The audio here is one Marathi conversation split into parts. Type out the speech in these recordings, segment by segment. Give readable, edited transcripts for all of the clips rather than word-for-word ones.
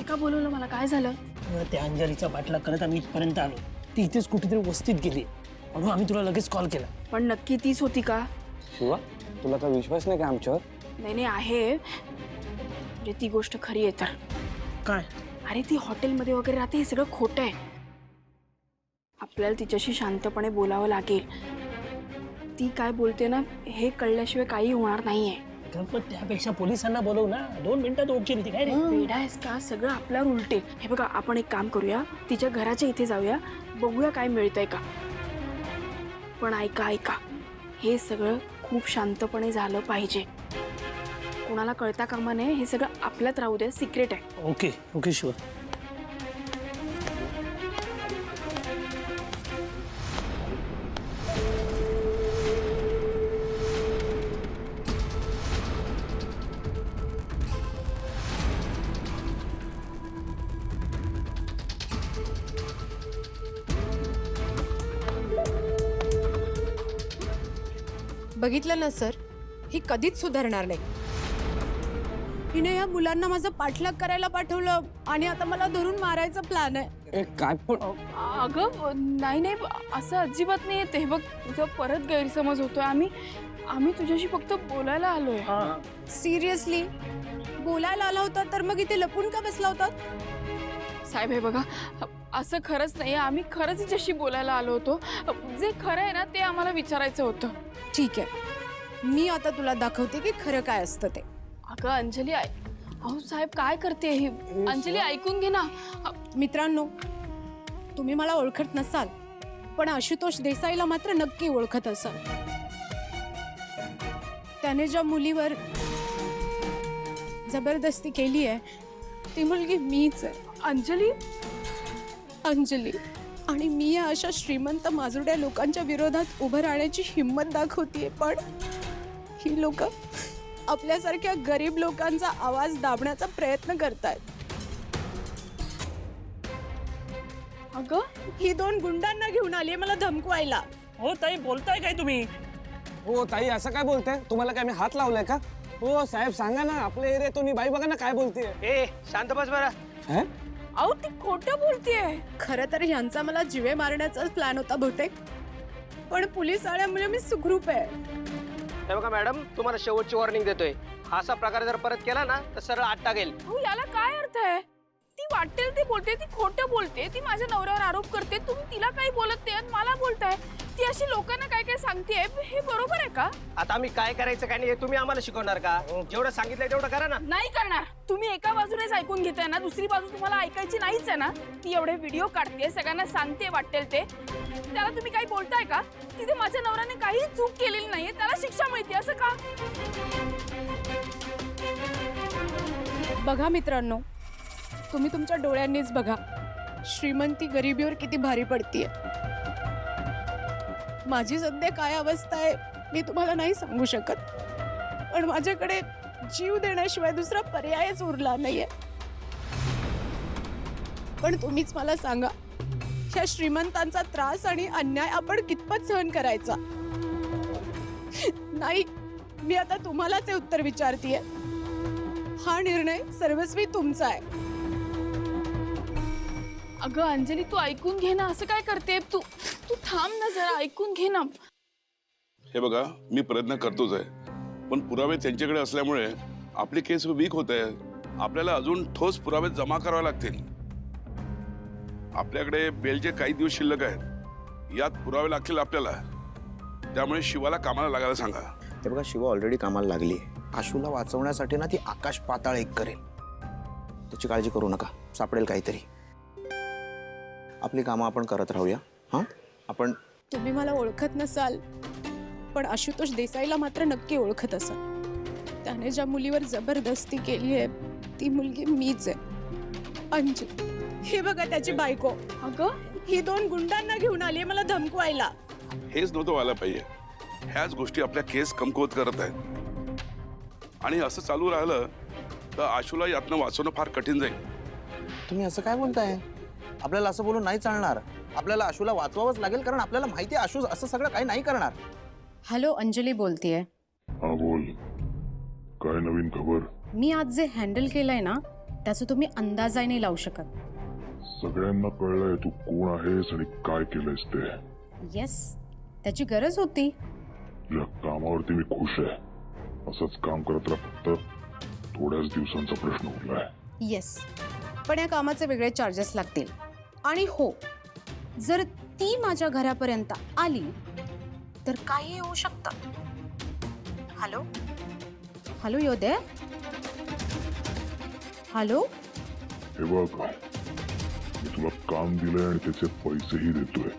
हे का बोलवलं मला? काय झालं? त्या अंजलीचा बाटला करत आम्ही इथपर्यंत आलो. ती इथेच कुठेतरी वस्तीत गेली म्हणून आम्ही तुला लगेच कॉल केला. पण नक्की तीच होती का? शिवा, तुला काय विश्वास नाही का आमच्यावर? नाही आहे, म्हणजे ती गोष्ट खरी आहे तर. काय? अरे ती हॉटेलमध्ये वगैरे राहते हे सगळं खोटं आहे. आपल्याला तिच्याशी शांतपणे बोलावं लागेल. ती काय बोलते ना हे कळल्याशिवाय काही होणार नाहीये. पण त्यापेक्षा पोलिसांना बोलव ना. 2 मिनिटात ओळखील ती. काय रे? वेडा आहेस का? सगळं आपल्यावर उलटेल. हे बघा, आपण एक काम करूया, तिच्या घराच्या इथे जाऊया, बघूया काय मिळतंय का. पण ऐका, हे सगळं खूप शांतपणे झालं पाहिजे. कोणाला कळता कामा नये. हे सगळं आपल्यात राहू दे, सिक्रेट आहे. ओके शिवा. बघितलं ना सर, ही कधीच सुधारणार नाही. हिने या मुलांना माझं पाठलाग करायला पाठवलं आणि आता मला धरून मारायचा प्लॅन आहे. काय पण अगं नाही, असं अजिबात नाही येते. बघ, तुझा परत गैरसमज होतोय. आम्ही तुझ्याशी फक्त बोलायला आलोय. सिरियसली बोलायला आला होता तर मग इथे लपून का बसला होता? साहेब हे बघा, असं खरंच नाही. आम्ही खरंच तिच्याशी बोलायला आलो होतो. जे खरं आहे ना ते आम्हाला विचारायचं होतं. ठीक आहे, मी आता तुला दाखवते की खरं काय असतं ते. अगं अंजली, अहो साहेब काय करते ही? अंजली ऐकून घे ना. मित्रांनो, तुम्ही मला ओळखत नसाल पण आशुतोष देसाईला मात्र नक्की ओळखत असाल. त्याने ज्या मुलीवर जबरदस्ती केली आहे ती मुलगी मीच आहे. अंजली आणि मी या अशा श्रीमंत माजुड्या लोकांच्या विरोधात उभं राहण्याची हिंमत दाखवतेय, पण ही लोक आपल्यासारख्या गरीब लोकांचा आवाज दाबण्याचा प्रयत्न करतायत. अगं ही 2 गुंडांना घेऊन आली मला धमकवायला. हो ताई, बोलताय काय तुम्ही? हो ताई, असं काय बोलते? तुम्हाला काय मी हात लावलाय का? हो साहेब, सांगा ना. आपल्या एरियातून बाई बघा ना काय बोलतेय. ए शांत बस बरं. अहो ती खोटं बोलतेय. खरं तर ह्यांचा मला जीवे मारण्याचाच प्लॅन होता बहुतेक, पण पोलीस आल्यामुळे मी सुखरूप आहे. हे बघा मॅडम, तुम्हाला शेवटची वॉर्निंग देतोय. हा असा प्रकार जर परत केला ना तर सरळ आत टाकेल. अहो याला काय अर्थ आहे? ती वाटेल ते बोलते, ती खोटं बोलते, ती माझ्या नवऱ्यावर आरोप करते. तुम्ही तिला काही बोलत नाही आणि मला बोलताय. ती अशी लोकांना काय काय सांगते, हे बरोबर आहे का? आता आम्ही काय करायचं काय नाही हे तुम्ही आम्हाला शिकवणार का? जेवढं सांगितलंय तेवढं करा ना. नाही करणार. तुम्ही एका बाजूनेच ऐकून घेताय ना, दुसरी बाजू तुम्हाला ऐकायची नाहीच आहे ना. ती एवढे व्हिडिओ काढते, सगळ्यांना सांगते वाटेल ते. त्याला तुम्ही काही बोलताय का? तिथे माझ्या नवऱ्याने काही चूक केलेली नाहीये, त्याला शिक्षा मिळते असं का? बघा मित्रांनो, तुम्ही तुमच्या डोळ्यांनीच बघा श्रीमंती गरिबीवर किती भारी पडतीये. माझी सध्या काय अवस्था आहे मी तुम्हाला नाही सांगू शकत, पण माझ्याकडे जीव देण्याशिवाय दुसरा पर्यायच उरला नाहीये. पण तुम्हीच मला सांगा, ह्या श्रीमंतांचा त्रास आणि अन्याय आपण कितपत सहन करायचा? नाही, मी आता तुम्हालाच हे उत्तर विचारतीये. हा निर्णय सर्वस्वी तुमचा आहे. अगं अंजली, तू ऐकून घे ना. असं काय करते तू? तू थांब ना जरा, ऐकून घे ना. हे बघा, मी प्रयत्न करतोच आहे, पण पुरावे त्यांच्याकडे असल्यामुळे आपली केस वीक होत आहे. आपल्याला अजून ठोस पुरावे जमा करावे लागतील. आपल्याकडे बेलचे काही दिवस शिल्लक आहेत, यात पुरावे लागतील आपल्याला. त्यामुळे शिवाला कामाला लागायला सांगा. ते बघा, शिवा ऑलरेडी कामाला लागली आहे. आशूला वाचवण्यासाठी ना ती आकाश पाताळ एक करेल. त्याची काळजी करू नका, सापडेल काहीतरी. आपली कामं आपण करत राहूया. हां, आपण तुम्ही मला ओळखत नसाल पण आशुतोष देसाईला मात्र नक्की ओळखत असाल. त्याने ज्या मुलीवर जबरदस्ती केली आहे ती मुलगी मीच आहे, अंजली. हे बघा त्याची बायको. अगं ही 2 गुंडांना घेऊन आली मला धमकवायला. हेच नव्हतं व्हायला पाहिजे. ह्याच गोष्टी आपल्या केस कमकुवत करत आहेत, आणि असं चालू राहिलं तर आशूला यातनं वाचवणं फार कठीण जाईल. तुम्ही असं काय बोलताय? आपल्याला असं बोलून नाही चालणार. आपल्याला आशूला वाचवावंच लागेल, कारण आपल्याला माहिती आहे आशू असं सगळं काही नाही करणार. हॅलो, अंजली बोलतेय. हा बोल, काय नवीन खबर? मी आज जे हँडल केलंय ना त्याचा तुम्ही अंदाजाही नाही लावू शकत. सगळ्यांना कळलंय तू कोण आहेस आणि काय केलंयस ते. येस, त्याची गरज होती. तुझ्या कामावरती मी खुश आहे. असंच काम करत राहा, फक्त थोड्याच दिवसांचा प्रश्न उरलाय. येस, पण या कामाचे वेगळे चार्जेस लागतील. आणि हो, जर ती माझ्या घरापर्यंत आली तर काही होऊ शकतं. हॅलो हॅलो योदे, हॅलो. हे बघ, मी तुला काम दिलंय आणि त्याचे पैसेही देतोय.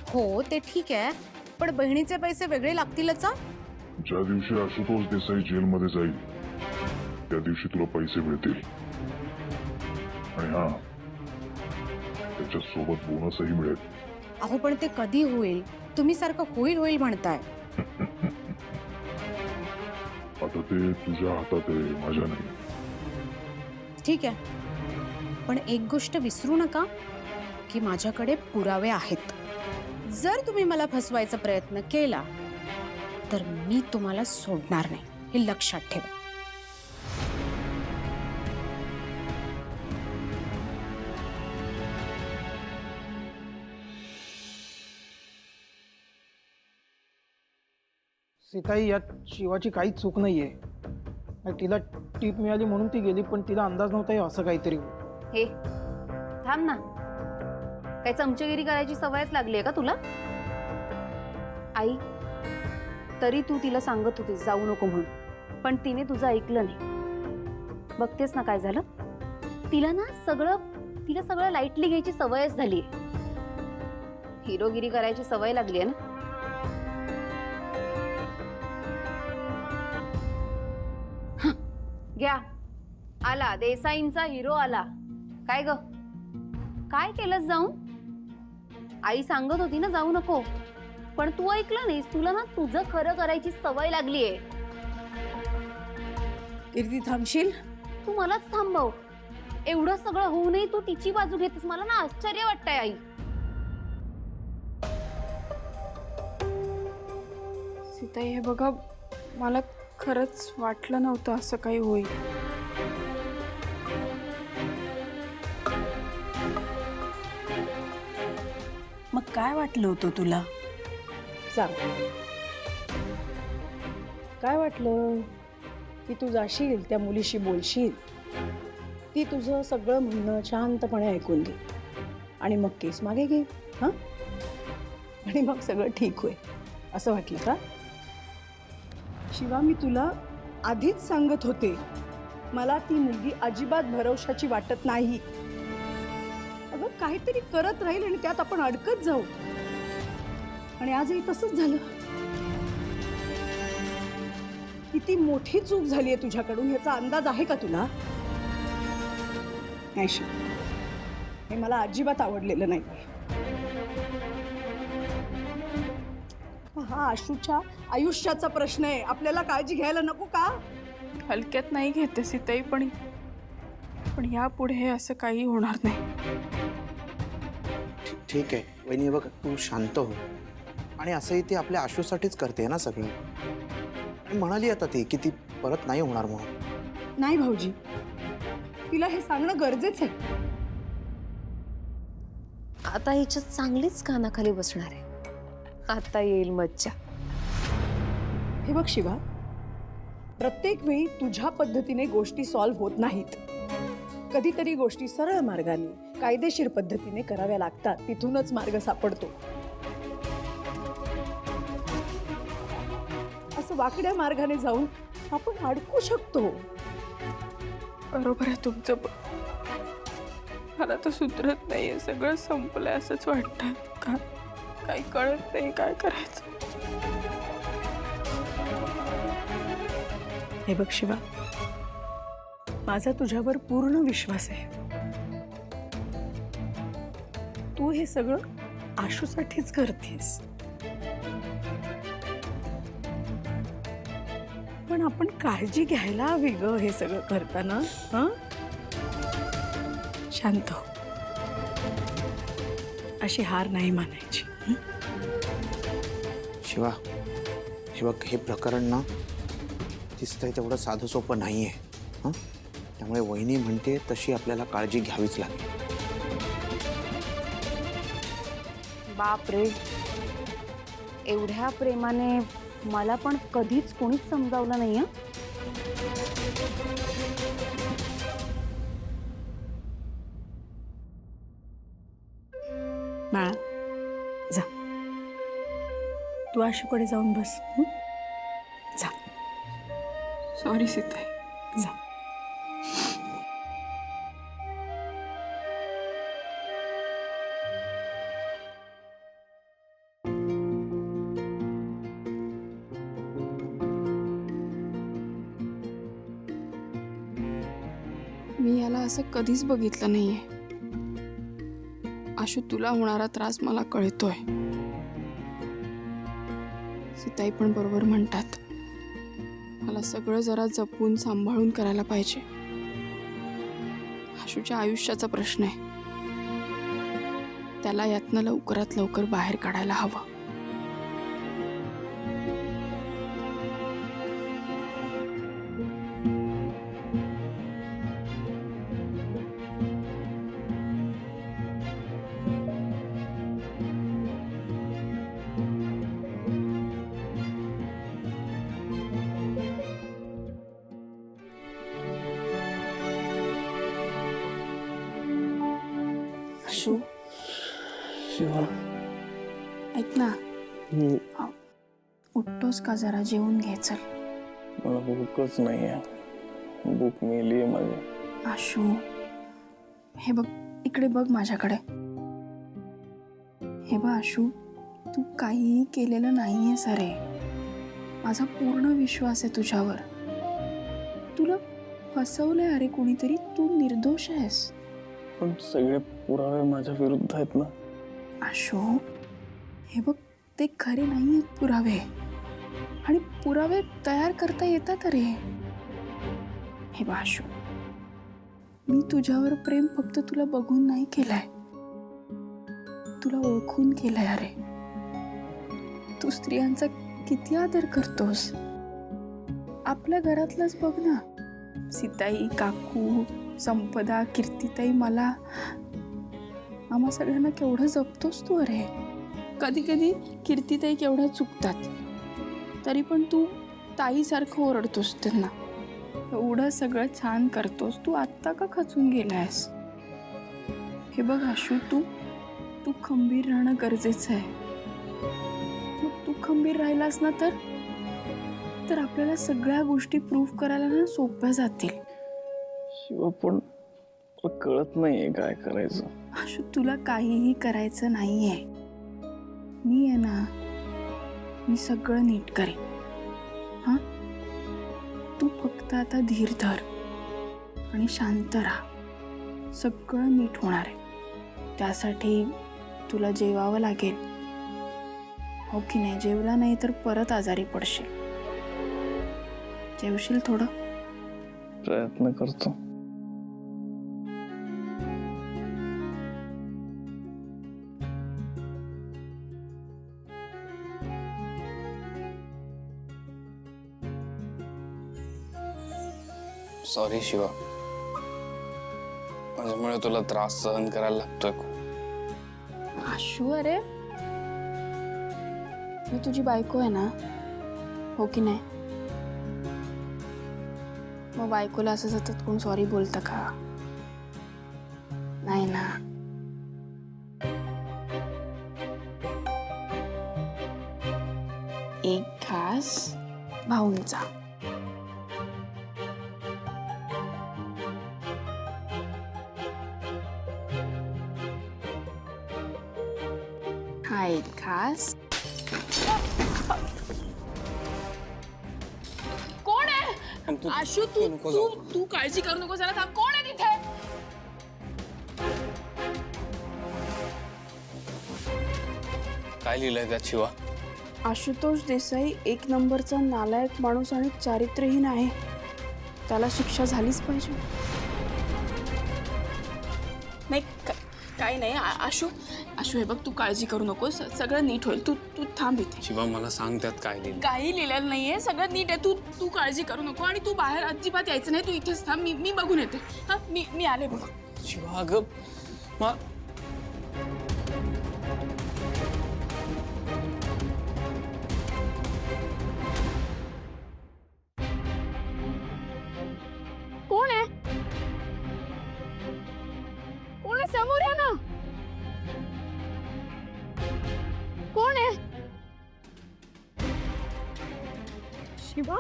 हो ते ठीक आहे, पण बहिणीचे पैसे वेगळे लागतीलच. ज्या दिवशी आशुतोष देसाई जेलमध्ये जाईल त्या दिवशी तुला पैसे मिळतील. आणि हा, त्याच्या सोबत बोनसही मिळेल. अहो पण ते कधी होईल? तुम्ही सारखं होईल होईल म्हणताय. आता ते तुझ्या हातात आहे, माझ्या नाही. ठीक आहे, पण एक गोष्ट विसरू नका की माझ्याकडे पुरावे आहेत. जर तुम्ही मला फसवायचा प्रयत्न केला तर मी तुम्हाला सोडणार नाही, हे लक्षात ठेवा. सीताई, यात शिवाची काहीच चूक नाहीये. तिला टीप मिळाली म्हणून ती गेली, पण तिला अंदाज नव्हता हे असं काहीतरी होईल. हे थांब ना, काय चमचगिरी करायची सवयच लागली आहे का तुला? आई, तरी तू तिला सांगत होतीस जाऊ नको म्हणून, पण तिने तुझं ऐकलं नाही. बघतेस ना काय झालं. तिला सगळं लाईटली घ्यायची सवयच झाली. हिरोगिरी करायची सवय लागली आहे ना. घ्या, आला देसाईंचा हिरो आला. काय ग, काय केलंस जाऊन? आई सांगत होती ना जाऊ नको, पण तू ऐकलं नाहीस. तुला ना तुझं खरं करायची सवय लागलीये. कीर्ती, थांबशील? तू मलाच थांबव. एवढं सगळं होऊनही तू तिची बाजू घेतेस. मला ना आश्चर्य वाटतंय आई. सीताई, हे बघा, मला खरंच वाटलं नव्हतं असं काही होईल. मग काय वाटलं होतं तुला? सांग, काय वाटलं? की तू जाशील, त्या मुलीशी बोलशील, ती तुझं सगळं म्हणणं शांतपणे ऐकून घे आणि मग केस मागे घे. हां, आणि मग सगळं ठीक होईल असं वाटलं का? शिवा, मी तुला आधीच सांगत होते, मला ती मुलगी अजिबात भरवशाची वाटत नाही. अगं, काहीतरी करत राहील आणि त्यात आपण अडकत जाऊ, आणि आजही तसंच झालं. किती मोठी चूक झाली आहे तुझ्याकडून ह्याचा अंदाज आहे का तुला? नाही शिव, हे मला अजिबात आवडलेलं नाही. हा आशूच्या आयुष्याचा प्रश्न आहे, आपल्याला काळजी घ्यायला नको का? हलक्यात नाही घेते सीताई, पण यापुढे हे असं काही होणार नाही. ठीक आहे वहिनी, बघ तू शांत हो. आणि असंही ती आपल्या आशूसाठीच करते ना सगळं. आणि म्हणाली आता ती की ती परत नाही होणार म्हणून. नाही भाऊजी, तिला हे सांगणं गरजेचं आहे. आता हिच्यात चांगलीच कानाखाली बसणार आहे. आता येईल मज्जा. हे बघ शिवा, प्रत्येक वेळी तुझ्या पद्धतीने गोष्टी सॉल्व्ह होत नाहीत. कधीतरी गोष्टी सरळ मार्गाने कायदेशीर पद्धतीने कराव्या लागतात, तिथूनच मार्ग सापडतो. असं वाकड्या मार्गाने जाऊन आपण अडकू शकतो. बरोबर आहे तुमचं, मला तर सुधरत नाहीये. सगळं संपलंय असंच वाटतं. काही कळत नाही काय करायचं. हे बघ शिवा, माझा तुझ्यावर पूर्ण विश्वास आहे. तू हे सगळं आशूसाठीच करतेस, पण आपण काळजी घ्यायला हवी ग हे सगळं करताना. हं, शांत हो. अशी हार नाही मानायची. शिवा, हे बघ, हे प्रकरण ना दिसतंय तेवढं साधं सोपं नाहीये. हं, त्यामुळे वहिनी म्हणते तशी आपल्याला काळजी घ्यावीच लागेल. बाप रे, एवढ्या प्रेमाने मला पण कधीच कोणीच समजावलं नाही हं. बाळा जा, तू आशूकडे जाऊन बस. जा. सॉरी सीताई. जा. मी याला असं कधीच बघितलं नाहीये. आशू, तुला होणारा त्रास मला कळतोय. सीताई पण बरोबर म्हणतात, मला सगळं जरा जपून सांभाळून करायला पाहिजे. आशूच्या आयुष्याचा प्रश्न आहे, त्याला यातनं लवकरात लवकर बाहेर काढायला हवं. आशू, शिवा, ऐक ना, उठतोस का? जरा जेवून घे, चल. मला भूकच नाहीये, भूक मेलीये माझी. आशू, हे बघ, इकडे बघ माझ्याकडे. हे बघ आशू, तू काहीही केलेलं नाहीये सरे. माझा पूर्ण विश्वास आहे तुझ्यावर. तुला फसवलंय अरे कोणीतरी, तू निर्दोष आहेस. पण सगळे पुरावे माझ्या विरुद्ध आहेत ना. आशू, हे बघ, ते खरे नाही आहेत पुरावे, आणि पुरावे तयार करता येतात अरे. हे बघ आशू, मी तुझ्यावर प्रेम फक्त तुला बघून नाही केलंय, तुला ओळखून केलंय अरे. तू स्त्रियांचा किती आदर करतोस. आपल्या घरातलंच बघ ना, सीताई, काकू, संपदा, कीर्तिताई, मला, आम्हा सगळ्यांना केवढं जपतोस तू अरे. कधी कधी कीर्तिताई केवढ्या चुकतात, तरी पण तू ताईसारखं ओरडतोस त्यांना. एवढं सगळं छान करतोस, तू आत्ता का खचून गेलायस? हे बघ आशू, तू खंबीर राहणं गरजेचं आहे. मग तू खंबीर राहिलास ना तर आपल्याला सगळ्या गोष्टी प्रूव्ह करायला ना सोप्या जातील. शिवा, पण कळत नाहीये काय करायचं. आशू, तुला काहीही करायचं नाहीये. मी आहे ना, मी सगळं नीट करेन. हां, तू फक्त आता धीर धर आणि शांत राहा. सगळं नीट होणार आहे. त्यासाठी तुला जेवावं लागेल, हो की नाही? जेवला नाही तर परत आजारी पडशील. जेवशील थोडं? प्रयत्न करतो. सॉरी शिवा, माझ्यामुळे तुला त्रास सहन करायला लागतोय. आशू, अरे मी तुझी बायको आहे ना, हो की नाही? मग बायकोला असं सतत कोण सॉरी बोलतं का? नाही ना. एक घास भाऊंचा. हा एक घास. कोण आहे? आशू, तू काळजी करू नको, जरा थांब. कोण आहे तिथे? काय लिहिलंय त्यात शिवा? आशुतोष देसाई एक नंबरचा नालायक माणूस आणि चारित्र्यहीन आहे. त्याला शिक्षा झालीच पाहिजे. नाही, काही नाही आशू आशू हे बघ तू काळजी करू नकोस सगळं नीट होईल तू तू थांब इथे शिवा मला सांग त्यात काय लिहिलं. काही लिहिलेलं नाहीये सगळं नीट आहे तू तू काळजी करू नको आणि तू बाहेर अजिबात यायचं नाही तू इथेच थांब मी बघून येते हा मी आले बघ. शिवा अगं कोण आहे कोण आहे समोर या ना कोण आहे शिवा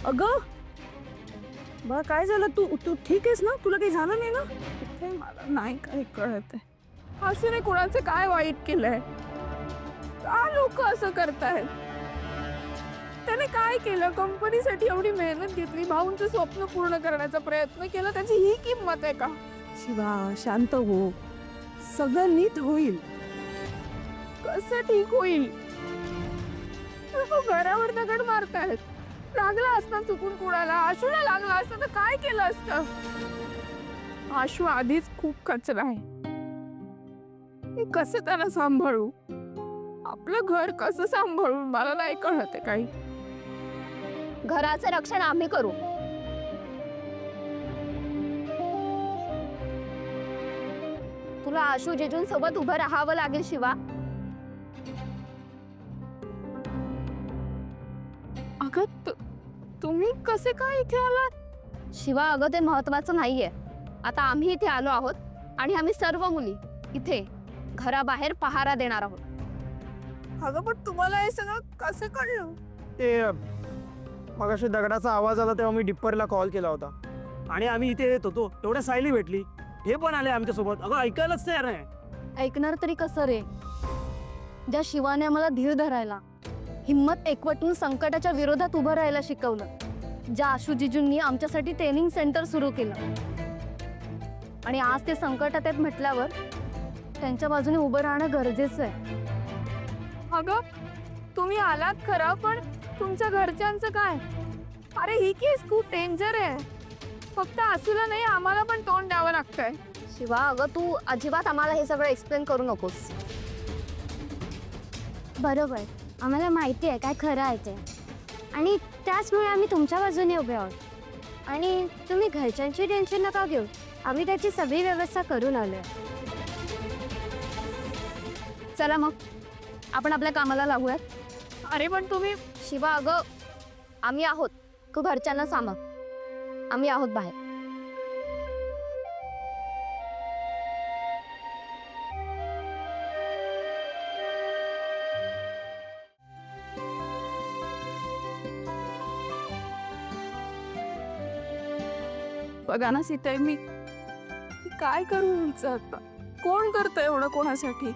अगं बा काय झालं तू तू ठीक आहेस ना तुला काही झालं नाही ना इथे मला नाही काही कळत आहे असून कोणाचं काय वाईट केलंय का लोक असं करतायत त्याने काय केलं कंपनीसाठी एवढी मेहनत घेतली भाऊंचं स्वप्न पूर्ण करण्याचा प्रयत्न केला त्याची ही किंमत आहे का शिवा शांत हो सगळं नीट होईल कसं ठीक होईल लोक घरावर दगड मारतायत लागला असता चुकून कुणाला आशूला लागला असता तर काय केलं असतं आशू आधीच खूप कचरा आहे मी कसं त्याला सांभाळू आपलं घर कसं सांभाळू मला नाही कळत आहे काही घराचं रक्षण आम्ही करू तुला आशू जेजूंसोबत उभं राहावं लागेल शिवा. अगं तुम्ही कसे काय इथे आलात शिवा अगं ते महत्वाचं नाहीये आता आम्ही इथे आलो आहोत आणि आम्ही सर्व मुली इथे घराबाहेर पहारा देणार आहोत. अगं पण तुम्हाला हे सगळं कसं कळलं ते मगाशी दगडाचा आवाज आला तेव्हा मी डिप्परला कॉल केला होता आणि आम्ही इथे येत होतो तेवढ्या सायली भेटली हे पण आले आमच्यासोबत. अगं ऐकायलाच तयार नाही. ऐकणार तरी कसं रे ज्या शिवाने आम्हाला धीर धरायला हिम्मत एकवटून संकटाच्या विरोधात उभं राहायला शिकवलं ज्या आशू जिजूंनी आमच्यासाठी ट्रेनिंग सेंटर सुरू केलं आणि आज ते संकटात आहेत म्हटल्यावर त्यांच्या बाजूने उभं राहणं गरजेचं आहे. अगं तुम्ही आलात खरं पण तुमच्या घरच्यांचं काय अरे ही केस खूप डेंजर आहे फक्त आसूला नाही आम्हाला पण तोंड द्यावं लागतंय. शिवा अगं तू अजिबात आम्हाला हे सगळं एक्सप्लेन करू नकोस. बरोबर आम्हाला माहिती आहे काय खरं आहे ते आणि त्याचमुळे आम्ही तुमच्या बाजूने उभे आहोत आणि तुम्ही घरच्यांची टेन्शन नका घेऊ आम्ही त्याची सगळी व्यवस्था करून आलोय. चला मग आपण आपल्या कामाला लागूयात. अरे पण तुम्ही शिवा अगं आम्ही आहोत तू घरच्यांना सांभाळ आम्ही आहोत बाहेर. बघा ना सीताई मी काय करू हिचं आता कोण करतंय एवढं कोणासाठी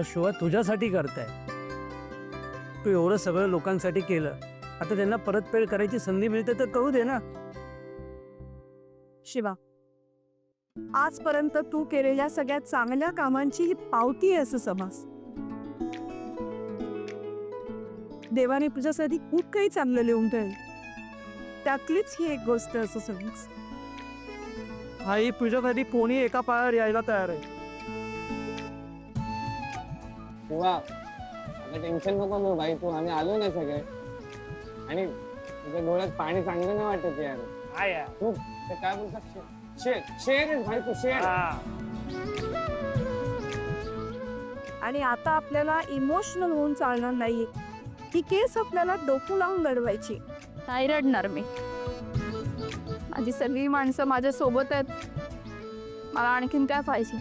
शिवा तुझ्यासाठी करताय तू एवढं सगळं लोकांसाठी केलं आता त्यांना परतफेड करायची संधी मिळते तर करू दे ना. शिवा आजपर्यंत तू केलेल्या सगळ्या चांगल्या कामांची ही पावती आहे असं समज. देवाने तुझ्यासाठी खूप काही चांगलं लिहून ठेवलं त्यातलीच ही एक गोष्ट असं समज. आई तुझ्यासाठी कोणी एका पायावर यायला तयार आहे. शिवा टेन्शन नको मग भाई तू आम्ही आलो ना सगळे आणि तुझ्या डोळ्यात पाणी चांगलं नाही वाटत यार. तू ते काय बोलतात शेर शेर भाई तू शेर. आणि आता आपल्याला इमोशनल होऊन चालणार नाही ही केस आपल्याला डोकं लावून लढवायची. नाही रडणार मी माझी सगळी माणसं माझ्या सोबत आहेत मला आणखीन काय पाहिजे.